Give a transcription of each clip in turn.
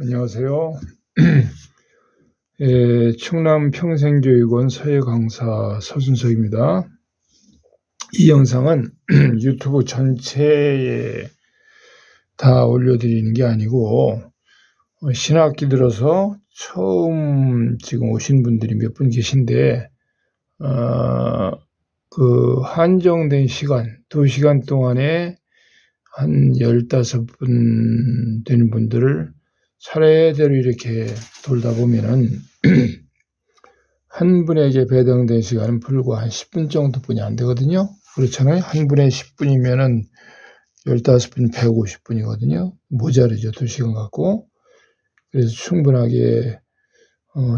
안녕하세요. 충남 평생교육원 서예 강사 서순석입니다. 이 영상은 유튜브 전체에 다 올려드리는 게 아니고 신학기 들어서 처음 지금 오신 분들이 몇 분 계신데 그 한정된 시간 2시간 동안에 한 15분 되는 분들을 차례대로 이렇게 돌다 보면은 한 분에게 배정된 시간은 불과 한 10분 정도뿐이 안 되거든요. 그렇잖아요. 한 분에 10분이면은 15분 150분이거든요. 모자르죠. 2시간 갖고. 그래서 충분하게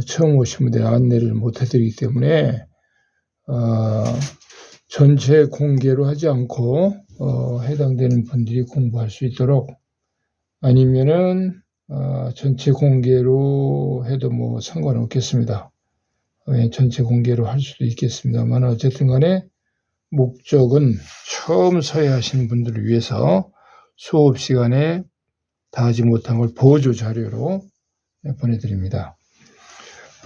처음 오신 분들 안내를 못 해드리기 때문에 전체 공개로 하지 않고 해당되는 분들이 공부할 수 있도록, 아니면은 전체 공개로 해도 뭐 상관없겠습니다. 전체 공개로 할 수도 있겠습니다만 어쨌든 간에 목적은 처음 서예하시는 분들을 위해서 수업 시간에 다 하지 못한 걸 보조 자료로 보내드립니다.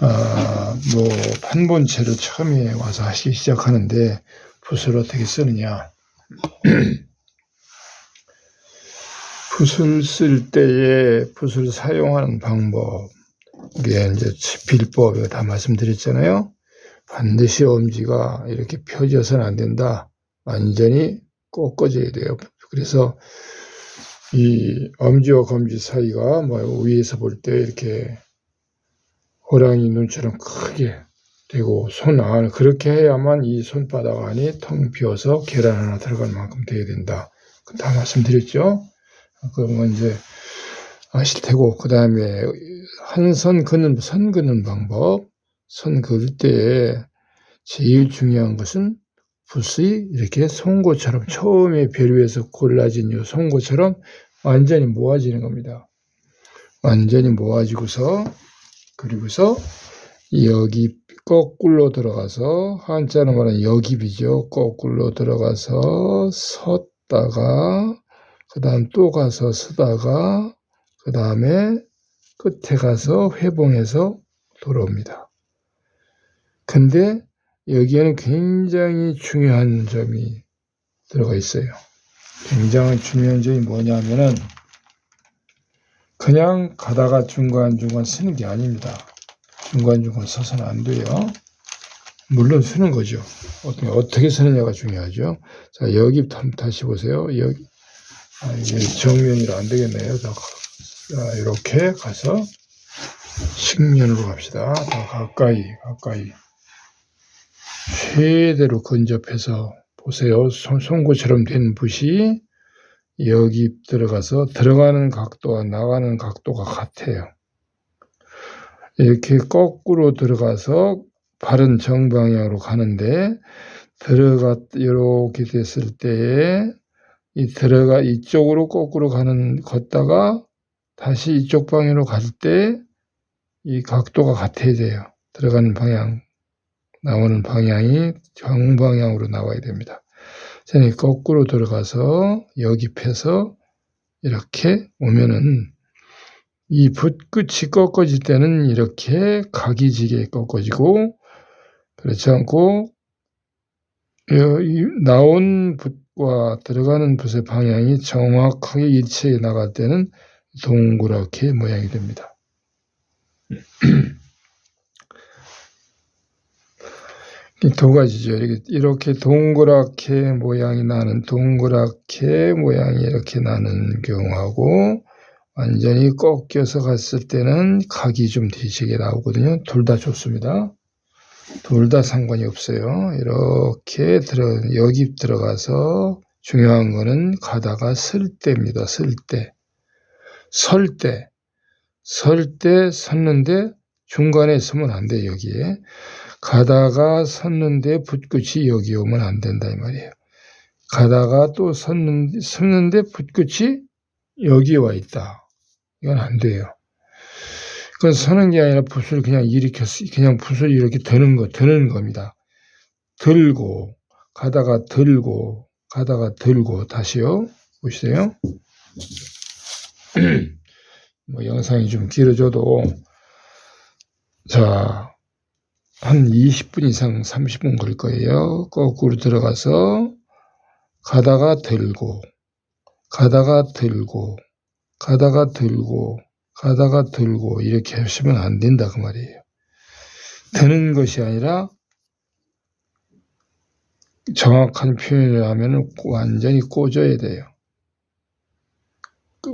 뭐 판본체를 처음에 와서 하시기 시작하는데 붓을 어떻게 쓰느냐. 붓을 쓸 때에 붓을 사용하는 방법, 이게 이제 비법에 다 말씀드렸잖아요. 반드시 엄지가 이렇게 펴져서는 안 된다. 완전히 꺾어져야 돼요. 그래서 이 엄지와 검지 사이가 뭐 위에서 볼 때 이렇게 호랑이 눈처럼 크게 되고, 손 안 그렇게 해야만 이 손바닥 안이 텅 비어서 계란 하나 들어갈 만큼 돼야 된다. 다 말씀드렸죠. 그건 이제 아실 테고, 그 다음에 선 긋는 방법. 선 그을 때에 제일 중요한 것은 붓이 이렇게 송곳처럼, 처음에 별 위에서 골라진 이 송곳처럼 완전히 모아지는 겁니다. 완전히 모아지고서, 그리고서 여기 거꾸로 들어가서, 한자로 말하는 여깁이죠. 거꾸로 들어가서 섰다가, 그 다음 또 가서 서다가, 그 다음에 끝에 가서 회봉해서 돌아옵니다. 근데 여기에는 굉장히 중요한 점이 들어가 있어요. 굉장히 중요한 점이 뭐냐면은 그냥 가다가 중간중간 쓰는 게 아닙니다. 중간중간 서서는 안 돼요. 물론 쓰는 거죠. 어떻게 쓰느냐가 중요하죠. 자, 여기 다시 보세요. 여기 이게 정면이라 안 되겠네요. 자, 이렇게 가서 측면으로 갑시다. 더 가까이 최대로 근접해서 보세요. 송곳처럼 된 붓이 여기 들어가서 들어가는 각도와 나가는 각도가 같아요. 이렇게 거꾸로 들어가서 바른 정방향으로 가는데, 이렇게 됐을 때에 이쪽으로 거꾸로 걷다가 다시 이쪽 방향으로 갈 때 이 각도가 같아야 돼요. 들어가는 방향, 나오는 방향이 정방향으로 나와야 됩니다. 저는 거꾸로 들어가서 여기 펴서 이렇게 오면은 이 붓끝이 꺾어질 때는 이렇게 각이지게 꺾어지고, 그렇지 않고 나온 붓과 들어가는 붓의 방향이 정확하게 일치해 나갈 때는 동그랗게 모양이 됩니다. 두 가지죠. 이렇게 동그랗게 모양이 이렇게 나는 경우하고, 완전히 꺾여서 갔을 때는 각이 좀 뒤지게 나오거든요. 둘 다 좋습니다. 둘 다 상관이 없어요. 이렇게 여기 들어가서 중요한 거는 가다가 쓸 때입니다. 설 때 섰는데 중간에 서면 안 돼요. 여기에 가다가 섰는데 붓끝이 여기 오면 안 된다 이 말이에요. 가다가 또 섰는데 붓끝이 여기 와 있다. 이건 안 돼요. 그건 서는 게 아니라 붓을 그냥 그냥 붓을 이렇게 드는 겁니다. 가다가 들고 다시요. 보시세요. 뭐 영상이 좀 길어져도 자, 한 20분 이상 30분 걸 거예요. 거꾸로 들어가서 가다가 들고 가다가 들고 가다가 들고 가다가 들고 이렇게 하시면 안 된다 그 말이에요. 드는 것이 아니라 정확한 표현을 하면 완전히 꽂아야 돼요.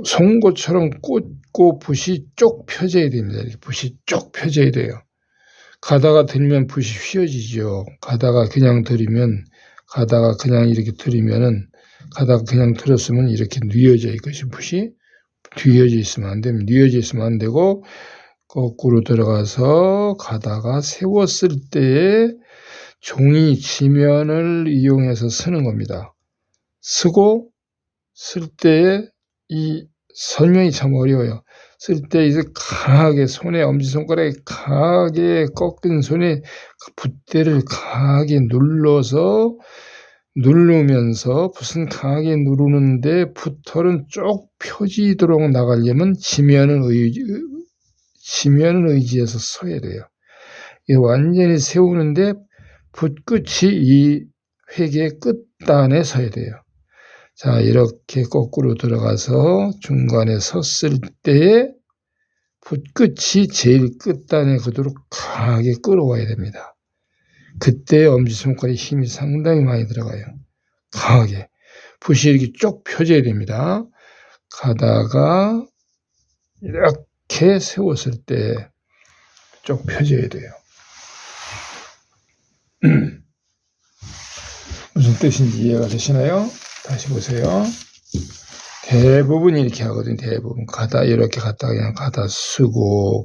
송곳처럼 꽂고 붓이 쪽 펴져야 됩니다. 이렇게 붓이 쪽 펴져야 돼요. 가다가 들면 붓이 휘어지죠. 가다가 그냥 들이면 가다가 그냥 이렇게 들이면은 가다가 그냥 들었으면 이렇게 뉘어져 있것이 붓이 뒤어져 있으면 안 됩니다. 뉘어져 있으면 안 되고 거꾸로 들어가서 가다가 세웠을 때에 종이 지면을 이용해서 쓰는 겁니다. 쓰고 쓸 때에 이 설명이 참 어려워요. 쓸 때 이제 강하게 손에 엄지손가락에 강하게 꺾인 손에 붓대를 강하게 누르면서 붓은 강하게 누르는데 붓털은 쭉 펴지도록 나가려면 지면을 의지해서 서야 돼요. 이 완전히 세우는데 붓끝이 이 획의 끝단에 서야 돼요. 자, 이렇게 거꾸로 들어가서 중간에 섰을 때에 붓끝이 제일 끝단에 그도록 강하게 끌어와야 됩니다. 그때 엄지손가락에 힘이 상당히 많이 들어가요. 강하게. 붓이 이렇게 쭉 펴져야 됩니다. 가다가 이렇게 세웠을 때 쭉 펴져야 돼요. 무슨 뜻인지 이해가 되시나요? 다시 보세요. 대부분 이렇게 하거든요. 대부분 가다 이렇게 갔다가 그냥 가다 쓰고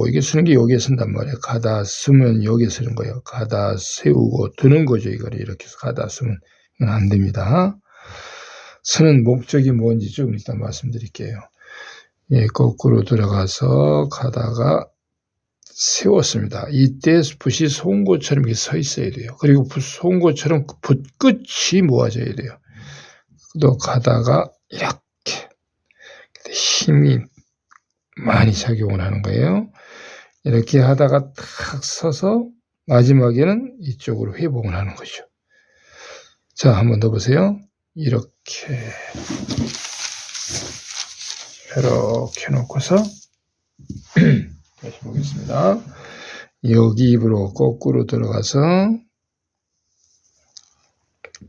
이게 쓰는 게 여기에 쓴단 말이에요. 가다 쓰면 여기에 쓰는 거예요. 가다 세우고 드는 거죠. 이거를 이렇게 해서 가다 쓰면 이건 안 됩니다. 쓰는 목적이 뭔지 좀 일단 말씀드릴게요. 예, 거꾸로 들어가서 가다가 세웠습니다. 이때 붓이 송곳처럼 이렇게 서 있어야 돼요. 그리고 송곳처럼 붓끝이 모아져야 돼요. 또 가다가 이렇게 힘이 많이 작용을 하는 거예요. 이렇게 하다가 탁 서서 마지막에는 이쪽으로 회복을 하는 거죠. 자, 한번 더 보세요. 이렇게 놓고서 다시 보겠습니다. 여기 입으로 거꾸로 들어가서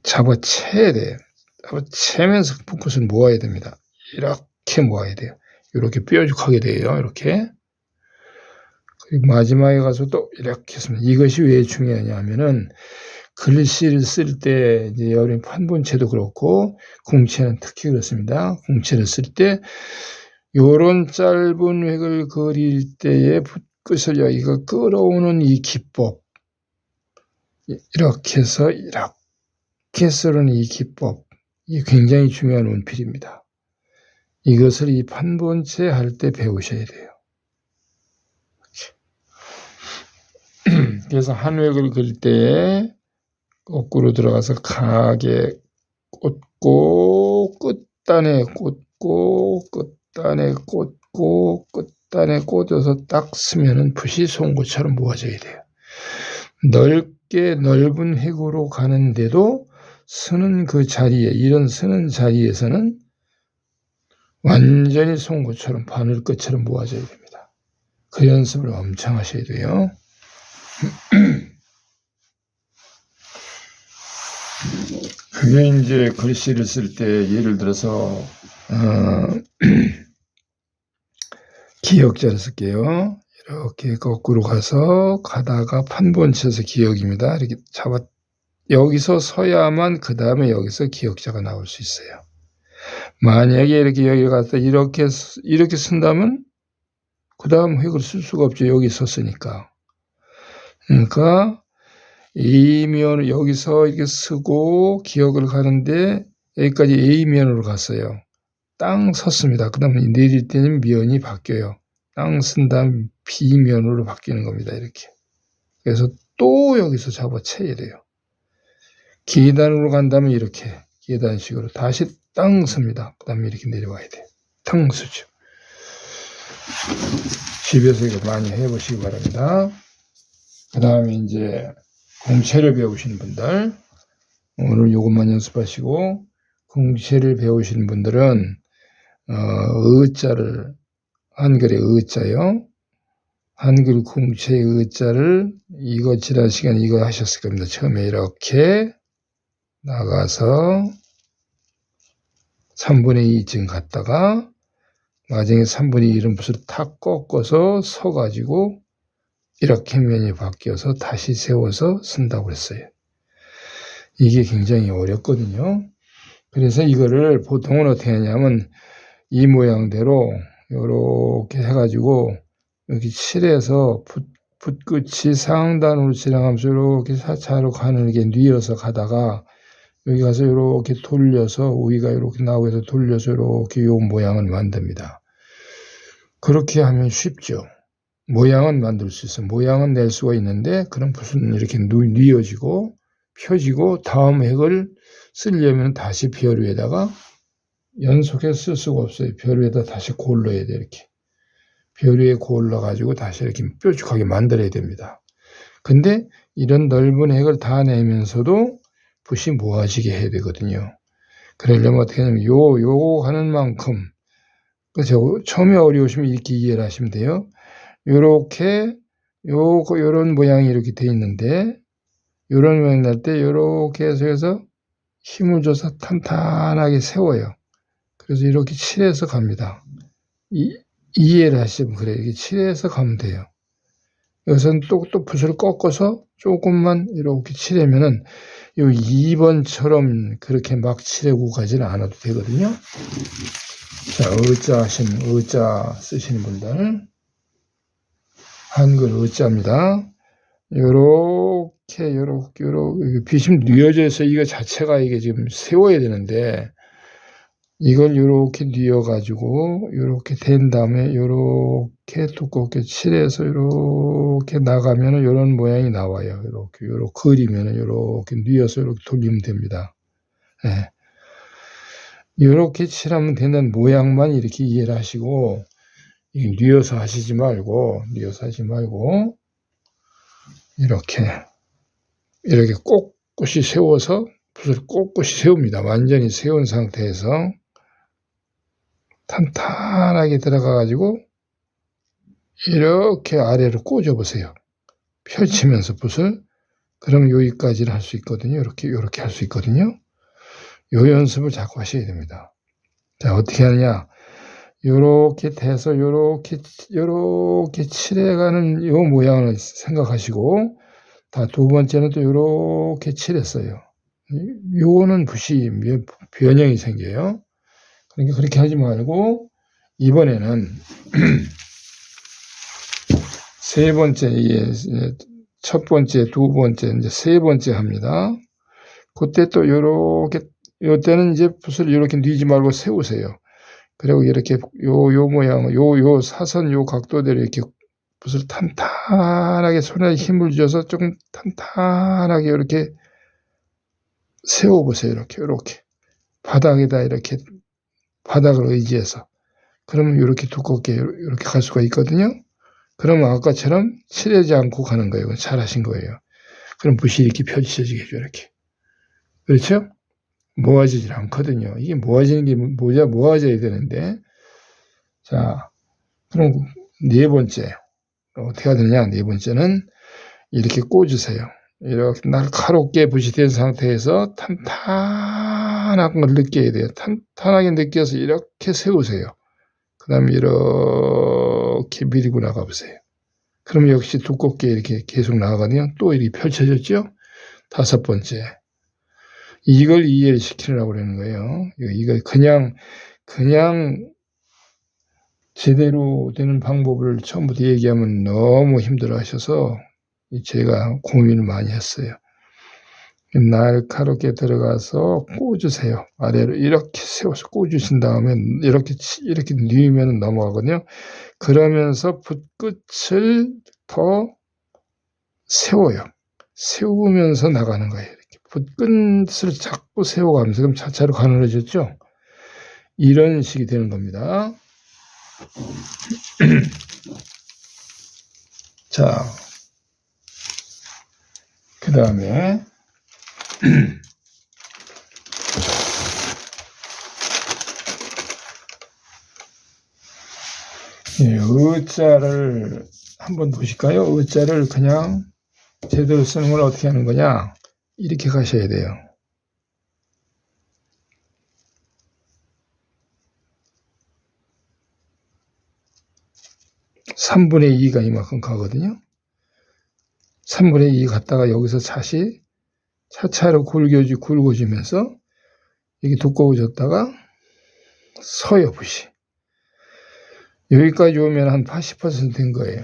잡아채야 돼요. 잡아채면서 붓끝을 모아야 됩니다. 이렇게 모아야 돼요. 이렇게 뾰족하게 돼요. 이렇게. 그리고 마지막에 가서 또 이렇게 했습니다. 이것이 왜 중요하냐 하면은 글씨를 쓸 때 이제 여름 판본체도 그렇고 궁체는 특히 그렇습니다. 궁체를 쓸 때 요런 짧은 획을 그릴 때에 붓끝을 여기가 끌어오는 이 기법, 이렇게 해서 이렇게 쓰는 이 기법, 이게 굉장히 중요한 원필입니다. 이것을 이 판본체 할 때 배우셔야 돼요. 그래서 한 획을 그릴 때에 거꾸로 들어가서 강하게 꽂고 끝단에 꽂고 끝단에 꽂고 끝단에 꽂아서 딱 쓰면은 붓이 송곳처럼 모아져야 돼요. 넓게 넓은 획으로 가는데도 쓰는 그 자리에 이런 쓰는 자리에서는 완전히 송곳처럼 바늘끝처럼 모아져야 됩니다. 그 연습을 엄청 하셔야 돼요. 그게 이제 글씨를 쓸 때 예를 들어서 기역자를 쓸게요. 이렇게 거꾸로 가다가 판본체에서 기역입니다. 이렇게 여기서 서야만 그 다음에 여기서 기역자가 나올 수 있어요. 만약에 이렇게 여기 갔다 이렇게 쓴다면 그 다음 획을 쓸 수가 없죠. 여기 섰으니까. 그러니까 A면 여기서 이렇게 쓰고 기역을 가는데 여기까지 A면으로 갔어요. 땅 섰습니다. 그 다음에 내릴 때는 면이 바뀌어요. 땅 쓴 다음 B면으로 바뀌는 겁니다. 이렇게. 그래서 또 여기서 잡아채야 돼요. 계단으로 간다면 이렇게 계단식으로 다시 땅 섭니다. 그 다음에 이렇게 내려와야 돼요. 땅 쓰죠. 집에서 이거 많이 해보시기 바랍니다. 그 다음에 이제 공채를 배우시는 분들, 오늘 이것만 연습하시고, 공채를 배우시는 분들은 의자를, 한글의 의자요, 한글 공채의 의자를 이거 지난 시간에 이거 하셨을 겁니다. 처음에 이렇게 나가서 3분의 2쯤 갔다가 나중에 3분의 1은 붓을 탁 꺾어서 서가지고 이렇게 면이 바뀌어서 다시 세워서 쓴다고 했어요. 이게 굉장히 어렵거든요. 그래서 이거를 보통은 어떻게 하냐면 이 모양대로 이렇게 해가지고 여기 칠해서 붓끝이 상단으로 지나가면서 이렇게 차차로 가늘게 뉘어서 가다가 여기 가서 이렇게 돌려서 위가 이렇게 나오고 해서 돌려서 이렇게 요 모양을 만듭니다. 그렇게 하면 쉽죠. 모양은 만들 수 있어요. 모양은 낼 수가 있는데 그럼 붓은 이렇게 뉘어지고 펴지고 다음 획을 쓰려면 다시 별 위에다가 연속해서 쓸 수가 없어요. 별 위에다 다시 골라야 돼. 이렇게 별 위에 골라 가지고 다시 이렇게 뾰족하게 만들어야 됩니다. 근데 이런 넓은 획을 다 내면서도 붓이 모아지게 해야 되거든요. 그러려면 어떻게 하냐면 요거 하는 만큼, 그죠? 처음에 어려우시면 이렇게 이해를 하시면 돼요. 요렇게 요런 모양이 이렇게 돼 있는데 요런 모양 날 때 요렇게 해서 힘을 줘서 탄탄하게 세워요. 그래서 이렇게 칠해서 갑니다. 이해를 하시면 그래요. 이렇게 칠해서 가면 돼요. 여기서는 또 붓을 꺾어서 조금만 이렇게 칠하면은 요 2번처럼 그렇게 막 칠하고 가지는 않아도 되거든요. 자, 의자 쓰시는 분들. 한글 의자입니다. 요렇게 비심 뉘어져 있어. 이거 자체가 이게 지금 세워야 되는데, 이걸 요렇게 뉘어가지고, 요렇게 된 다음에, 요렇게 두껍게 칠해서 요렇게 나가면은 요런 모양이 나와요. 요렇게 그리면은 요렇게 뉘어서 요렇게 돌리면 됩니다. 네. 요렇게 칠하면 되는 모양만 이렇게 이해를 하시고, 뉘어서 하시지 말고, 이렇게 꼿꼿이 세워서, 붓을 꼿꼿이 세웁니다. 완전히 세운 상태에서, 탄탄하게 들어가가지고 이렇게 아래로 꽂아보세요. 펼치면서 붓을. 그럼 여기까지를 할 수 있거든요. 이렇게 할 수 있거든요. 요 연습을 자꾸 하셔야 됩니다. 자, 어떻게 하느냐. 요렇게 돼서 요렇게 칠해가는 요 모양을 생각하시고, 다 두 번째는 또 요렇게 칠했어요. 요거는 붓이 변형이 생겨요. 그러니까 그렇게 하지 말고 이번에는 세 번째, 첫 번째, 두 번째, 이제 세 번째 합니다. 그때 또 요렇게, 요때는 이제 붓을 이렇게 뉘지 말고 세우세요. 그리고 이렇게 요 모양, 요 사선, 요 각도대로 이렇게 붓을 탄탄하게 손에 힘을 줘서 조금 탄탄하게 이렇게 세워보세요. 이렇게. 바닥에다 이렇게 바닥을 의지해서. 그러면 이렇게 두껍게 이렇게 갈 수가 있거든요. 그러면 아까처럼 칠하지 않고 가는 거예요. 잘하신 거예요. 그럼 붓이 이렇게 펼쳐지게 해줘. 이렇게. 그렇죠? 모아지질 않거든요. 이게 모아지는 게 모아져야 되는데. 자, 그럼 네 번째. 어떻게 해야 되느냐? 네 번째는 이렇게 꽂으세요. 이렇게 날카롭게 붓이 된 상태에서 탄탄한 걸 느껴야 돼요. 탄탄하게 느껴서 이렇게 세우세요. 그 다음에 이렇게 밀고 나가보세요. 그럼 역시 두껍게 이렇게 계속 나가거든요. 또 이렇게 펼쳐졌죠? 다섯 번째. 이걸 이해를 시키려고 그러는 거예요. 이거 그냥 제대로 되는 방법을 처음부터 얘기하면 너무 힘들어 하셔서 제가 고민을 많이 했어요. 날카롭게 들어가서 꽂으세요. 아래로 이렇게 세워서 꽂으신 다음에 이렇게 뉘으면 넘어가거든요. 그러면서 붓끝을 더 세워요. 세우면서 나가는 거예요. 이렇게 붓끝을 자꾸 세워가면서, 그럼 차차로 가늘어졌죠? 이런 식이 되는 겁니다. 자, 그 다음에 의자를 한번 보실까요? 의자를 그냥 제대로 쓰는 걸 어떻게 하는 거냐? 이렇게 가셔야 돼요. 3분의 2가 이만큼 가거든요. 3분의 2 갔다가 여기서 다시 차차로 굵어지면서 이게 두꺼워졌다가 서요, 붓이. 여기까지 오면 한 80%인 거예요.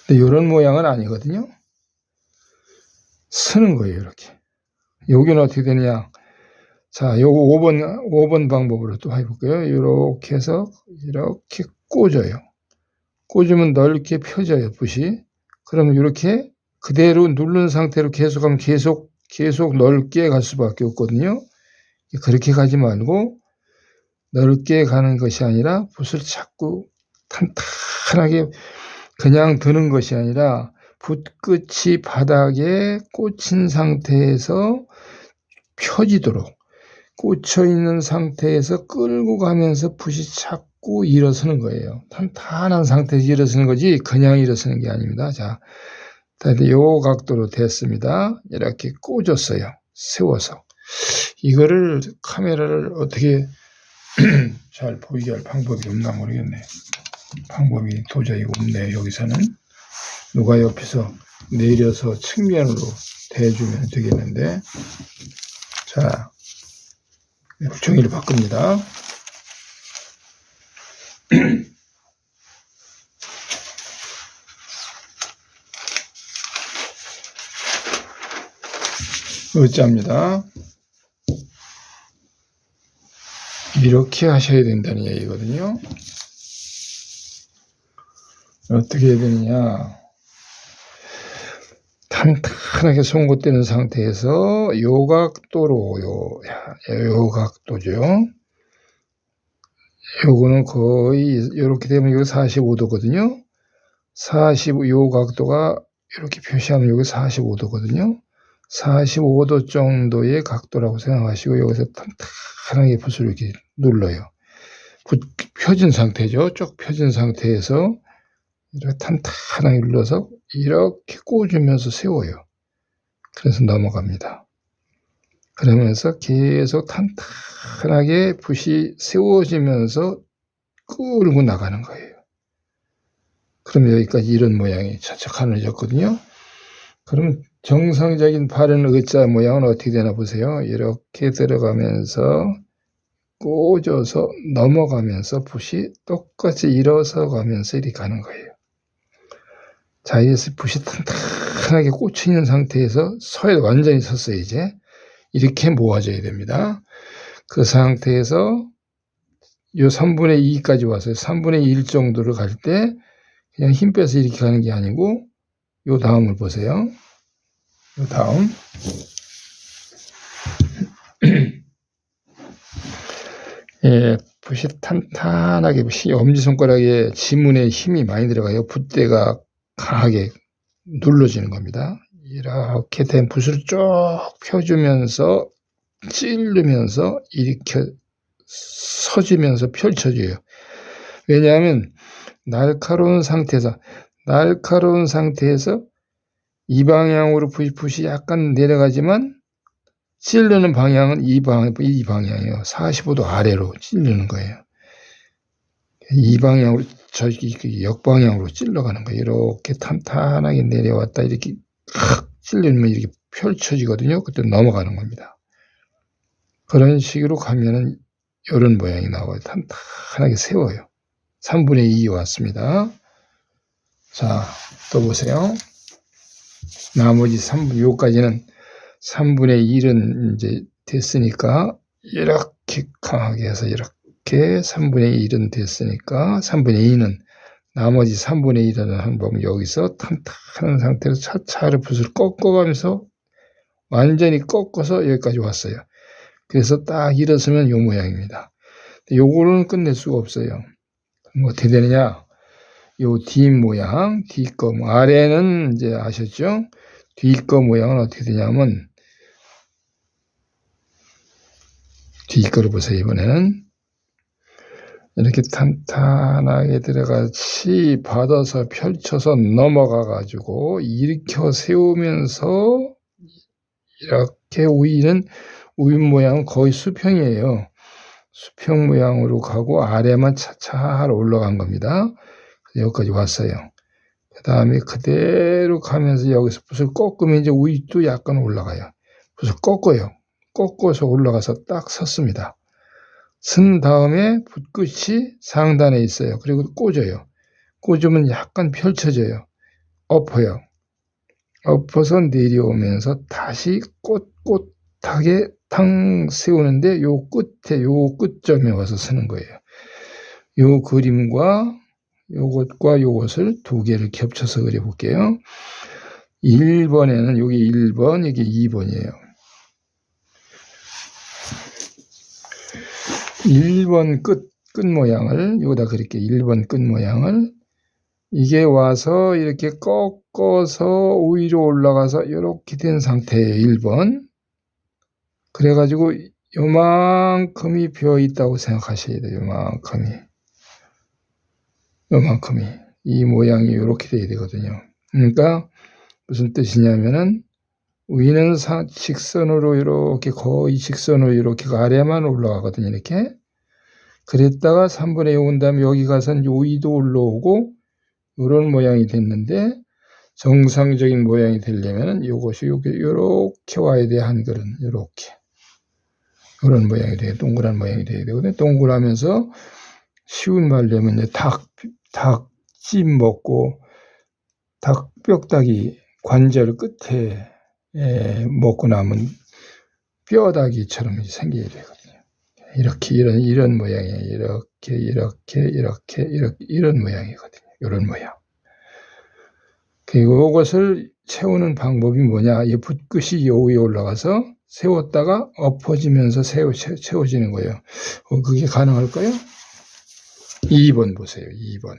근데 이런 모양은 아니거든요. 쓰는 거예요, 이렇게. 여기는 어떻게 되느냐. 자, 요거 5번 방법으로 또 해볼게요. 이렇게 해서 이렇게 꽂아요. 꽂으면 넓게 펴져요, 붓이. 그러면 이렇게 그대로 누른 상태로 계속하면 계속 넓게 갈 수밖에 없거든요. 그렇게 가지 말고 넓게 가는 것이 아니라 붓을 자꾸 탄탄하게 그냥 드는 것이 아니라 붓끝이 바닥에 꽂힌 상태에서 펴지도록 꽂혀 있는 상태에서 끌고 가면서 붓이 자꾸 일어서는 거예요. 탄탄한 상태에서 일어서는 거지 그냥 일어서는 게 아닙니다. 자, 요 각도로 됐습니다. 이렇게 꽂았어요. 세워서. 이거를 카메라를 어떻게 잘 보이게 할 방법이 없나 모르겠네. 방법이 도저히 없네요. 여기서는 누가 옆에서 내려서 측면으로 대주면 되겠는데, 자, 종이를 바꿉니다. 의자입니다. 이렇게 하셔야 된다는 얘기거든요. 어떻게 해야 되느냐. 탄탄하게 송곳되는 상태에서 요 각도로, 요 각도죠. 요거는 거의, 요렇게 되면 여기 45도거든요. 요 각도가 이렇게 표시하면 여기 45도거든요. 45도 정도의 각도라고 생각하시고 여기서 탄탄하게 붓을 이렇게 눌러요. 펴진 상태죠. 쭉 펴진 상태에서 이렇게 탄탄하게 눌러서 이렇게 꽂으면서 세워요. 그래서 넘어갑니다. 그러면서 계속 탄탄하게 붓이 세워지면서 끌고 나가는 거예요. 그럼 여기까지 이런 모양이 차착 하늘졌거든요. 그럼 정상적인 바른 의자 모양은 어떻게 되나 보세요. 이렇게 들어가면서 꽂아서 넘어가면서 붓이 똑같이 일어서 가면서 이렇게 가는 거예요. 자, 이래서 붓이 탄탄하게 꽂혀 있는 상태에서 완전히 섰어요, 이제. 이렇게 모아져야 됩니다. 그 상태에서 요 3분의 2까지 왔어요. 3분의 1 정도를 갈 때 그냥 힘 빼서 이렇게 가는 게 아니고 요 다음을 보세요. 요 다음. 예, 붓이 탄탄하게, 엄지손가락에 지문에 힘이 많이 들어가요. 붓대가 강하게 눌러지는 겁니다. 이렇게 된 붓을 쭉 펴주면서 찌르면서 이렇게 서지면서 펼쳐져요. 왜냐하면 날카로운 상태에서 이 방향으로 붓이 약간 내려가지만 찌르는 방향은 이 방향이에요. 45도 아래로 찌르는 거예요. 이 방향으로 역방향으로 찔러가는 거예요. 이렇게 탄탄하게 내려왔다 이렇게 찔르면 이렇게 펼쳐지거든요. 그때 넘어가는 겁니다. 그런 식으로 가면은 이런 모양이 나와요. 탄탄하게 세워요. 3분의 2 왔습니다. 자, 또 보세요. 나머지 3분의 1은 이제 됐으니까 이렇게 강하게 해서 이렇게 3분의 1은 됐으니까 3분의 2는 나머지 3분의 1은 한번 여기서 탄탄한 상태로 차차로 붓을 꺾어가면서 완전히 꺾어서 여기까지 왔어요. 그래서 딱 일어서면 이 모양입니다. 요거는 끝낼 수가 없어요. 어떻게 되느냐? 요 뒷 모양, 뒷거, 아래는 이제 아셨죠? 뒷거 모양은 어떻게 되냐면, 뒷거를 보세요, 이번에는. 이렇게 탄탄하게 들어가 치 받아서 펼쳐서 넘어가가지고 일으켜 세우면서 이렇게 우인 모양은 거의 수평이에요. 수평 모양으로 가고 아래만 차차 올라간 겁니다. 여기까지 왔어요. 그 다음에 그대로 가면서 여기서 붓을 꺾으면 이제 우윗도 약간 올라가요. 붓을 꺾어요. 꺾어서 올라가서 딱 섰습니다. 쓴 다음에 붓끝이 상단에 있어요. 그리고 꽂아요. 꽂으면 약간 펼쳐져요. 엎어요. 엎어서 내려오면서 다시 꼿꼿하게 탕 세우는데 요 끝에 요 끝점에 와서 서는 거예요. 요 그림과 요것과 요것을 두 개를 겹쳐서 그려볼게요. 1번에는 여기 1번, 여기 2번이에요. 1번 끝 모양을 여기다 그릴게요. 1번 끝 모양을 이게 와서 이렇게 꺾어서 위로 올라가서 이렇게 된 상태예요. 1번. 그래가지고 요만큼이 비어 있다고 생각하셔야 돼요. 요만큼이. 이 모양이 이렇게 돼야 되거든요. 그러니까 무슨 뜻이냐면은 위는 직선으로 이렇게 거의 직선으로 이렇게 아래만 올라가거든요. 이렇게. 그랬다가 3분의 2 온 다음에 여기 가서 위도 올라오고 이런 모양이 됐는데 정상적인 모양이 되려면은 이것이 이렇게 와야 돼. 한글은 이렇게. 이런 모양이 돼요. 동그란 모양이 돼야 되거든요. 동그라면서 쉬운 말로 하면 닭찜 먹고 닭 뼈다귀 관절 끝에 먹고 나면 뼈다귀처럼 생겨야 되거든요. 이렇게 이런 모양이에요. 이런 모양이거든요. 이런 모양. 그리고 이것을 채우는 방법이 뭐냐? 이 붓끝이 요 위에 올라가서 세웠다가 엎어지면서 채워지는 거예요. 그게 가능할까요? 2번 보세요. 2번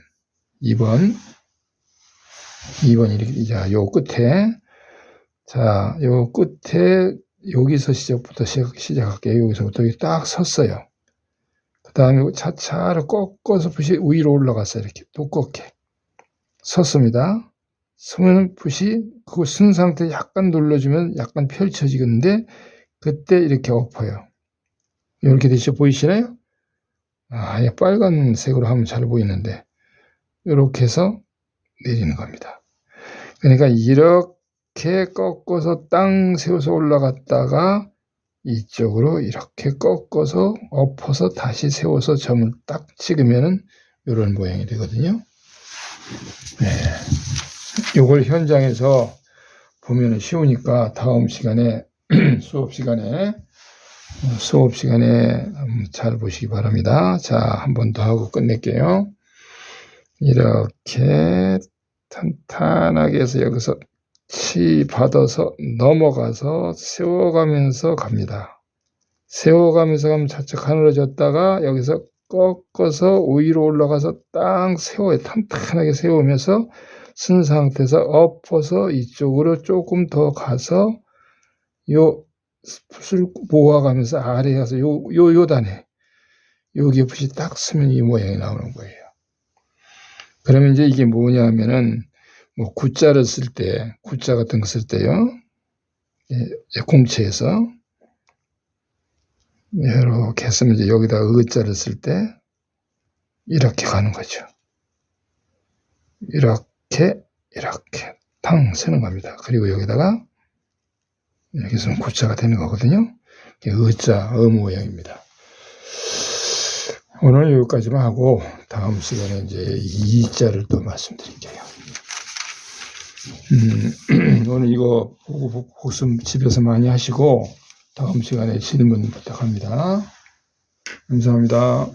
이렇게, 자, 요 끝에, 여기서 시작부터 시작할게요. 여기서부터 딱 섰어요. 그 다음에 차차로 꺾어서 붓이 위로 올라갔어요. 이렇게 두껍게 섰습니다. 서면 붓이 그거 쓴 상태에 약간 눌러주면 약간 펼쳐지는데 그때 이렇게 엎어요. 이렇게 되시죠? 보이시나요? 빨간색으로 하면 잘 보이는데 이렇게 해서 내리는 겁니다. 그러니까 이렇게 꺾어서 땅 세워서 올라갔다가 이쪽으로 이렇게 꺾어서 엎어서 다시 세워서 점을 딱 찍으면은 이런 모양이 되거든요. 네. 요걸 현장에서 보면 쉬우니까 다음 시간에 수업 시간에 잘 보시기 바랍니다. 자, 한 번 더 하고 끝낼게요. 이렇게 탄탄하게 해서 여기서 치 받아서 넘어가서 세워가면서 갑니다. 세워가면서 가면 차츰 가늘어졌다가 여기서 꺾어서 위로 올라가서 땅 세워요. 탄탄하게 세우면서 쓴 상태에서 엎어서 이쪽으로 조금 더 가서 요 붓을 모아가면서 아래에 가서 요 단에 여기에 붓이 딱 쓰면 이 모양이 나오는 거예요. 그러면 이제 이게 뭐냐 하면은 뭐 구자를 쓸 때, 구자 같은 거 쓸 때요. 공채에서 이렇게 했으면 이제 여기다 의자를 쓸 때 이렇게 가는 거죠. 이렇게 탕 쓰는 겁니다. 그리고 여기다가 이렇게 쓰면 구자가 되는 거거든요. 의자, 모양입니다. 오늘 여기까지만 하고 다음 시간에 이제 이자를 또 말씀드릴게요. 오늘 이거 보고 복습 집에서 많이 하시고 다음 시간에 질문 부탁합니다. 감사합니다.